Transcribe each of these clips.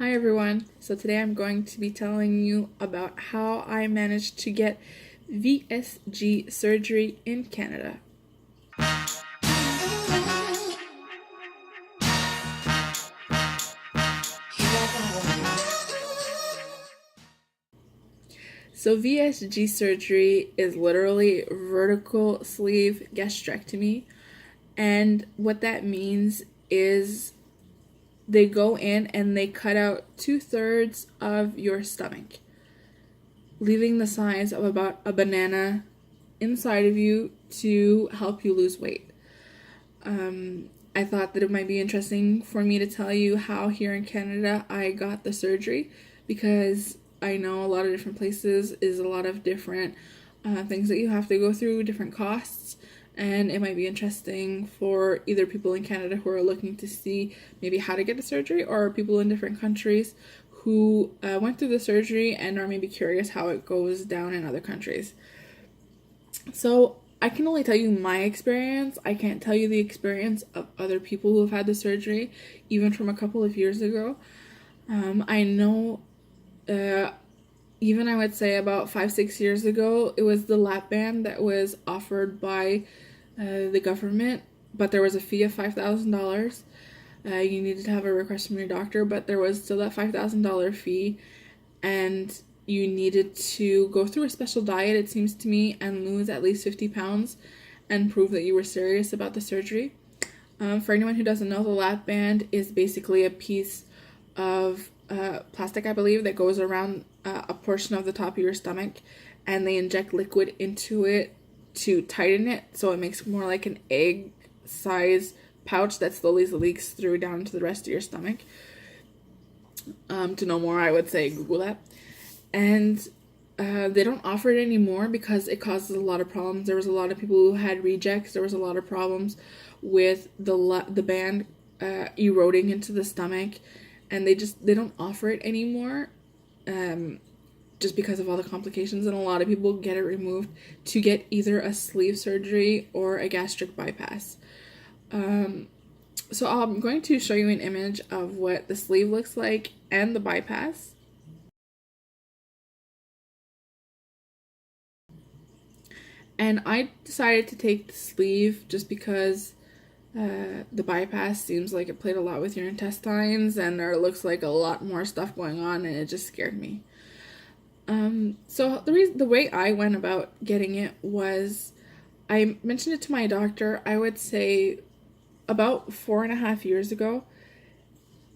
Hi everyone. So today I'm going to be telling you about how I managed to get VSG surgery in Canada. So VSG surgery is literally vertical sleeve gastrectomy, and what that means is they go in and they cut out 2/3 of your stomach, leaving the size of about a banana inside of you to help you lose weight. I thought that it might be interesting for me to tell you how here in Canada I got the surgery, because I know a lot of different places is a lot of different things that you have to go through, different costs, and it might be interesting for either people in Canada who are looking to see maybe how to get a surgery, or people in different countries who went through the surgery and are maybe curious how it goes down in other countries. So I can only tell you my experience. I can't tell you the experience of other people who have had the surgery, even from a couple of years ago. I know, even I would say about 5-6 years ago, it was the lap band that was offered by the government, but there was a fee of $5,000. You needed to have a request from your doctor, but there was still that $5,000 fee, and you needed to go through a special diet, it seems to me, and lose at least 50 pounds and prove that you were serious about the surgery. For anyone who doesn't know, the lap band is basically a piece of plastic, I believe, that goes around a portion of the top of your stomach, and they inject liquid into it to tighten it so it makes more like an egg size pouch that slowly leaks through down to the rest of your stomach. To know more, I would say Google that. And they don't offer it anymore because it causes a lot of problems. There was a lot of people who had rejects. There was a lot of problems with the band eroding into the stomach, and they don't offer it anymore, just because of all the complications, and a lot of people get it removed to get either a sleeve surgery or a gastric bypass. So I'm going to show you an image of what the sleeve looks like and the bypass. And I decided to take the sleeve just because the bypass seems like it played a lot with your intestines, and there looks like a lot more stuff going on, and it just scared me. So the way I went about getting it was, I mentioned it to my doctor, I would say about 4.5 years ago,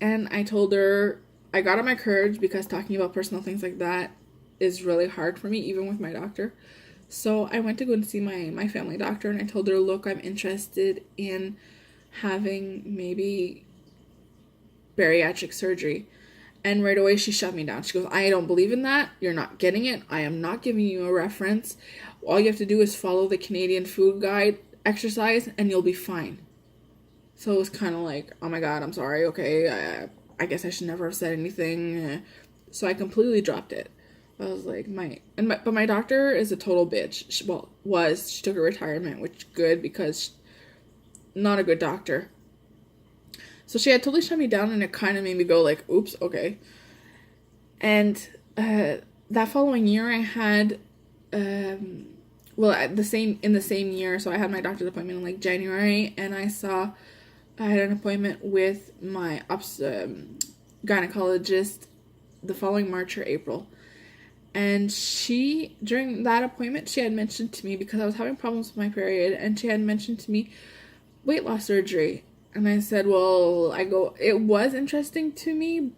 and I told her, I got on my courage because talking about personal things like that is really hard for me, even with my doctor. So I went to go and see my family doctor, and I told her, look, I'm interested in having maybe bariatric surgery. And right away she shut me down. She goes, I don't believe in that. You're not getting it. I am not giving you a reference. All you have to do is follow the Canadian food guide, exercise, and you'll be fine. So it was kind of like, oh my god, I'm sorry, okay, I guess I should never have said anything. So I completely dropped it. I was like, but my doctor is a total bitch. She took a retirement, which good, because not a good doctor. So she had totally shut me down, and it kind of made me go like, oops, okay. And that following year, I had, in the same year, so I had my doctor's appointment in like January, and I had an appointment with my gynecologist the following March or April. And during that appointment, she had mentioned to me, because I was having problems with my period, and she had mentioned to me weight loss surgery. And I said, well, it was interesting to me,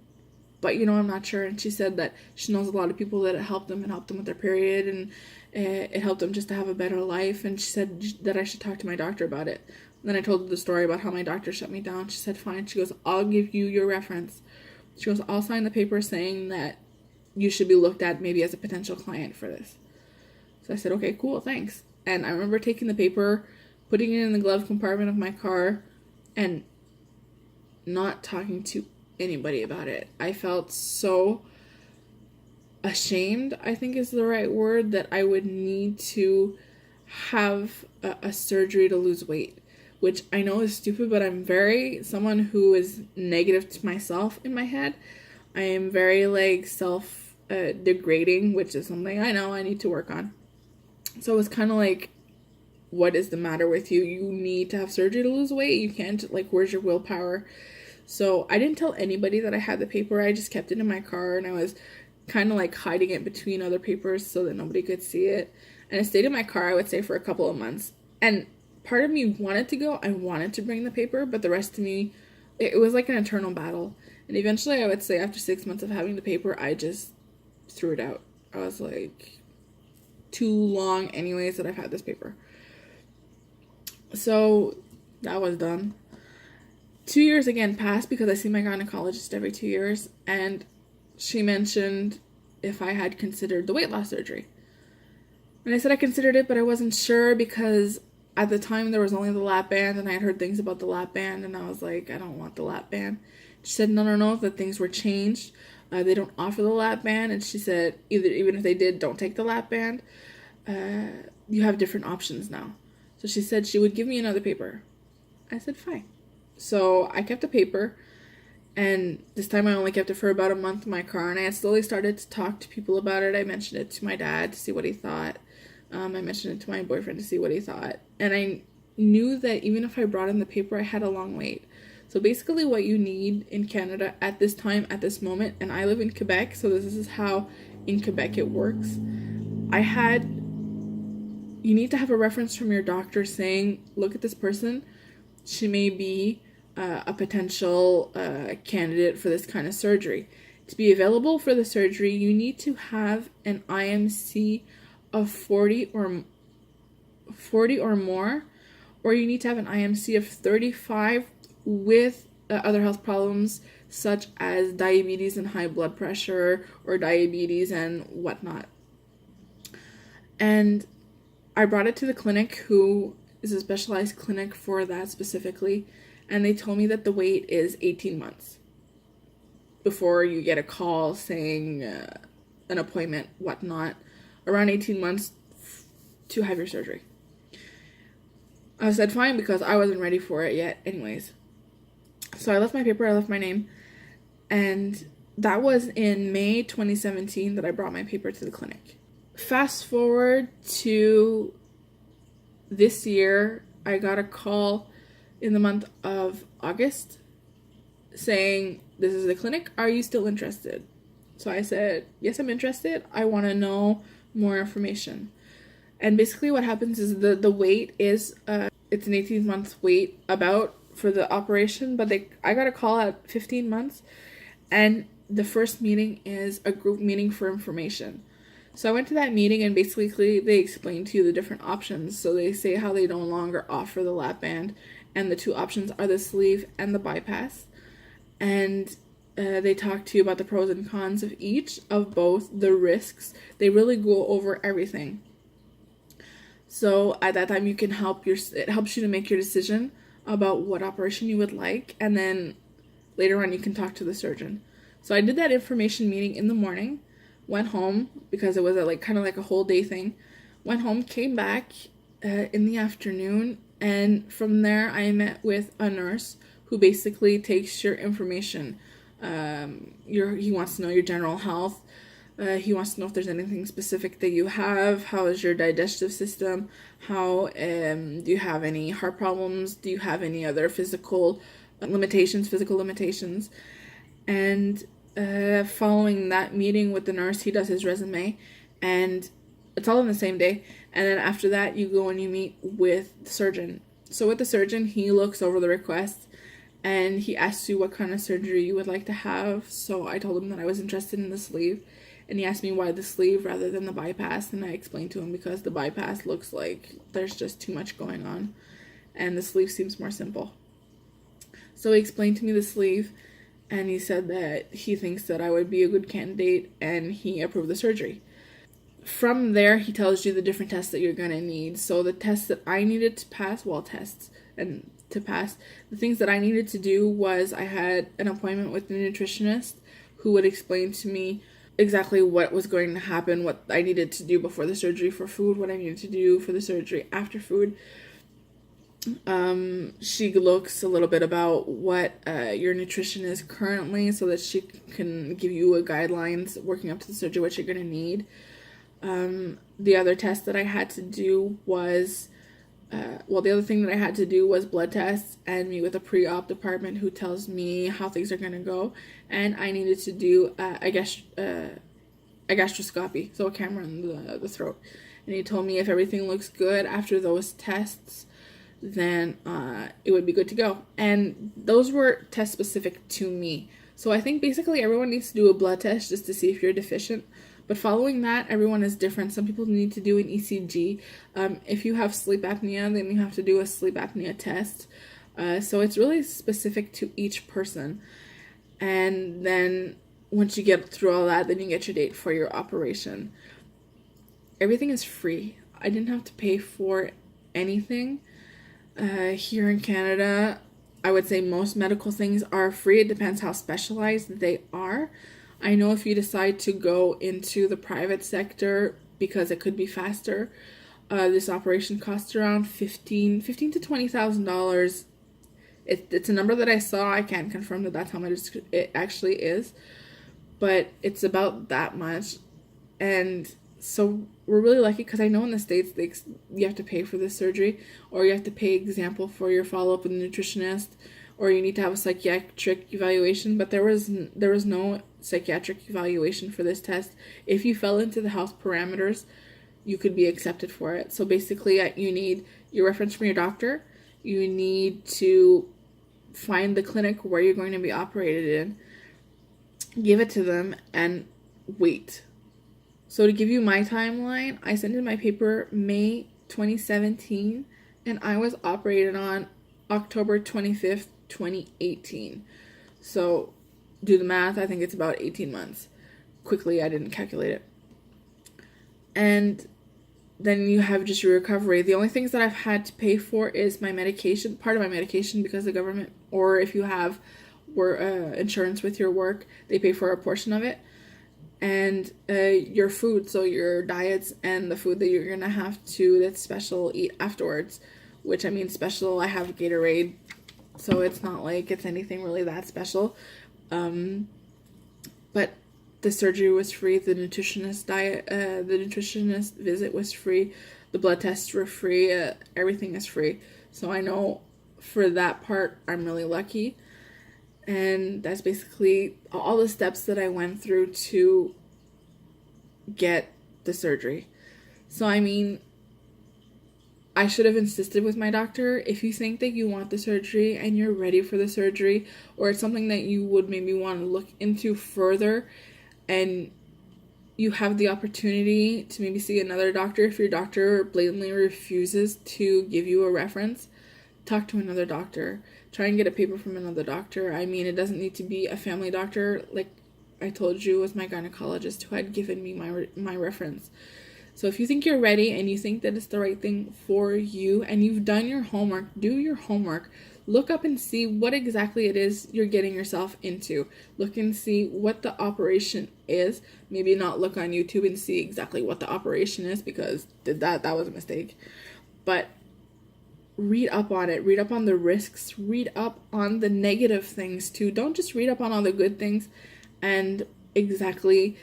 but I'm not sure. And she said that she knows a lot of people that it helped them with their period, and it helped them just to have a better life. And she said that I should talk to my doctor about it. And then I told her the story about how my doctor shut me down. She said, fine. She goes, I'll give you your reference. She goes, I'll sign the paper saying that you should be looked at maybe as a potential client for this. So I said, okay, cool, thanks. And I remember taking the paper, putting it in the glove compartment of my car, and not talking to anybody about it. I felt so ashamed, I think is the right word, that I would need to have a surgery to lose weight, which I know is stupid, but I'm someone who is negative to myself in my head. I am very like self degrading, which is something I know I need to work on. So it was kind of like, what is the matter with you? You need to have surgery to lose weight. You can't, like, where's your willpower? So I didn't tell anybody that I had the paper. I just kept it in my car, and I was kind of like hiding it between other papers so that nobody could see it. And it stayed in my car, I would say, for a couple of months. And part of me wanted to go. I wanted to bring the paper, but the rest of me, it was like an eternal battle. And eventually, I would say after 6 months of having the paper, I just threw it out. I was like, too long anyways that I've had this paper. So that was done. 2 years again passed because I see my gynecologist every 2 years, and she mentioned if I had considered the weight loss surgery. And I said I considered it, but I wasn't sure because at the time there was only the lap band, and I had heard things about the lap band, and I was like, I don't want the lap band. She said, no, that things were changed. They don't offer the lap band, and she said, even if they did, don't take the lap band. You have different options now. So she said she would give me another paper. I said, fine. So I kept the paper, and this time I only kept it for about a month in my car, and I had slowly started to talk to people about it. I mentioned it to my dad to see what he thought. I mentioned it to my boyfriend to see what he thought. And I knew that even if I brought in the paper, I had a long wait. So basically what you need in Canada at this time, at this moment, and I live in Quebec, so this is how in Quebec it works. You need to have a reference from your doctor saying, look at this person. She may be a potential candidate for this kind of surgery. To be available for the surgery, you need to have an IMC of 40 or more, or you need to have an IMC of 35 with other health problems such as diabetes and high blood pressure, or diabetes and whatnot. And I brought it to the clinic, who is a specialized clinic for that specifically, and they told me that the wait is 18 months before you get a call saying an appointment, whatnot, around 18 months to have your surgery. I said fine because I wasn't ready for it yet anyways. So I left my paper, I left my name, and that was in May 2017 that I brought my paper to the clinic. Fast forward to this year, I got a call in the month of August saying, this is the clinic, are you still interested? So I said, yes, I'm interested. I want to know more information. And basically what happens is the wait is, it's an 18-month wait about for the operation, but I got a call at 15 months, and the first meeting is a group meeting for information. So I went to that meeting, and basically they explain to you the different options. So they say how they no longer offer the lap band, and the two options are the sleeve and the bypass. And they talk to you about the pros and cons of each, of both, the risks. They really go over everything. So at that time, it helps you to make your decision about what operation you would like, and then later on you can talk to the surgeon. So I did that information meeting in the morning. Went home because it was kind of like a whole day thing. Went home, came back in the afternoon, and from there I met with a nurse who basically takes your information. He wants to know your general health. He wants to know if there's anything specific that you have. How is your digestive system? How do you have any heart problems? Do you have any other physical limitations? And following that meeting with the nurse, he does his resume, and it's all on the same day. And then after that, you go and you meet with the surgeon. So with the surgeon, he looks over the request, and he asks you what kind of surgery you would like to have. So I told him that I was interested in the sleeve, and he asked me why the sleeve rather than the bypass, and I explained to him because the bypass looks like there's just too much going on, and the sleeve seems more simple. So he explained to me the sleeve, and he said that he thinks that I would be a good candidate, and he approved the surgery. From there, he tells you the different tests that you're going to need. So the tests that I needed to pass, the things that I needed to do was I had an appointment with the nutritionist who would explain to me exactly what was going to happen, what I needed to do before the surgery for food, what I needed to do for the surgery after food. She looks a little bit about what your nutrition is currently so that she can give you a guidelines working up to the surgery, what you're going to need. The other test that I had to do was, the other thing that I had to do was blood tests and meet with a pre-op department who tells me how things are going to go. And I needed to do a gastroscopy, so a camera in the throat. And he told me if everything looks good after those tests, then it would be good to go. And those were tests specific to me. So I think basically everyone needs to do a blood test just to see if you're deficient. But following that, everyone is different. Some people need to do an ECG. If you have sleep apnea, then you have to do a sleep apnea test. So it's really specific to each person. And then once you get through all that, then you get your date for your operation. Everything is free. I didn't have to pay for anything. Here in Canada, I would say most medical things are free. It depends how specialized they are. I know if you decide to go into the private sector, because it could be faster, this operation costs around $15,000 to $20,000. It's a number that I saw. I can't confirm that that's how much it actually is, but it's about that much. And so we're really lucky because I know in the States you have to pay for this surgery, or you have to pay, example, for your follow-up with a nutritionist, or you need to have a psychiatric evaluation, but there was no psychiatric evaluation for this test. If you fell into the health parameters, you could be accepted for it. So basically, you need your reference from your doctor. You need to find the clinic where you're going to be operated in, give it to them, and wait. So to give you my timeline, I sent in my paper May 2017, and I was operated on October 25th, 2018. So do the math, I think it's about 18 months. Quickly, I didn't calculate it. And then you have just your recovery. The only things that I've had to pay for is my medication, part of my medication, because the government, or if you have insurance with your work, they pay for a portion of it. And your food, so your diets and the food that you're going to have to, that's special, eat afterwards. Which, I mean, special, I have Gatorade, so it's not like it's anything really that special. But the surgery was free, the nutritionist visit was free, the blood tests were free, everything is free. So I know for that part, I'm really lucky. And that's basically all the steps that I went through to get the surgery. So, I mean, I should have insisted with my doctor. If you think that you want the surgery and you're ready for the surgery, or it's something that you would maybe want to look into further, and you have the opportunity to maybe see another doctor, if your doctor blatantly refuses to give you a reference, talk to another doctor. Try and get a paper from another doctor. I mean, it doesn't need to be a family doctor. Like I told you, it was my gynecologist who had given me my reference. So if you think you're ready and you think that it's the right thing for you and you've done your homework, do your homework. Look up and see what exactly it is you're getting yourself into. Look and see what the operation is. Maybe not look on YouTube and see exactly what the operation is, because that was a mistake. But read up on it. Read up on the risks. Read up on the negative things too. Don't just read up on all the good things and exactly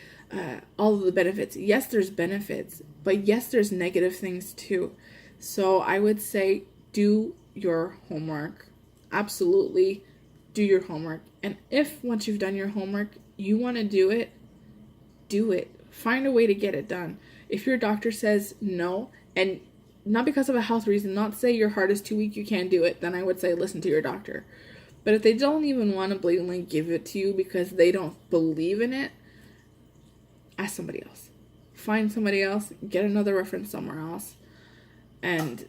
all of the benefits. Yes, there's benefits, but yes, there's negative things too. So I would say do your homework. Absolutely do your homework. And if once you've done your homework, you want to do it, do it. Find a way to get it done. If your doctor says no, and not because of a health reason, not say your heart is too weak, you can't do it, then I would say listen to your doctor. But if they don't even want to blatantly give it to you because they don't believe in it, ask somebody else. Find somebody else, get another reference somewhere else, and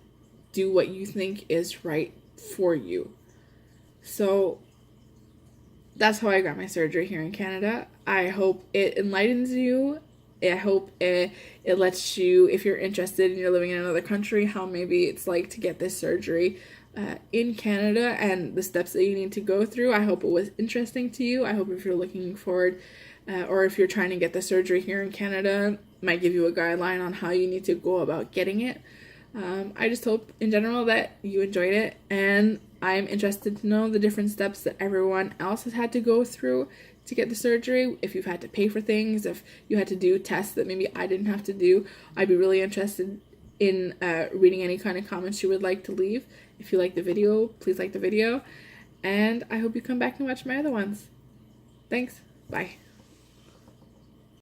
do what you think is right for you. So that's how I got my surgery here in Canada. I hope it enlightens you. I hope it lets you, if you're interested and you're living in another country, how maybe it's like to get this surgery in Canada and the steps that you need to go through. I hope it was interesting to you. I hope if you're looking forward or if you're trying to get the surgery here in Canada, it might give you a guideline on how you need to go about getting it. I just hope in general that you enjoyed it, and I'm interested to know the different steps that everyone else has had to go through to get the surgery. If you've had to pay for things, if you had to do tests that maybe I didn't have to do, I'd be really interested in reading any kind of comments you would like to leave. If you like the video, please like the video, and I hope you come back and watch my other ones. Thanks. Bye.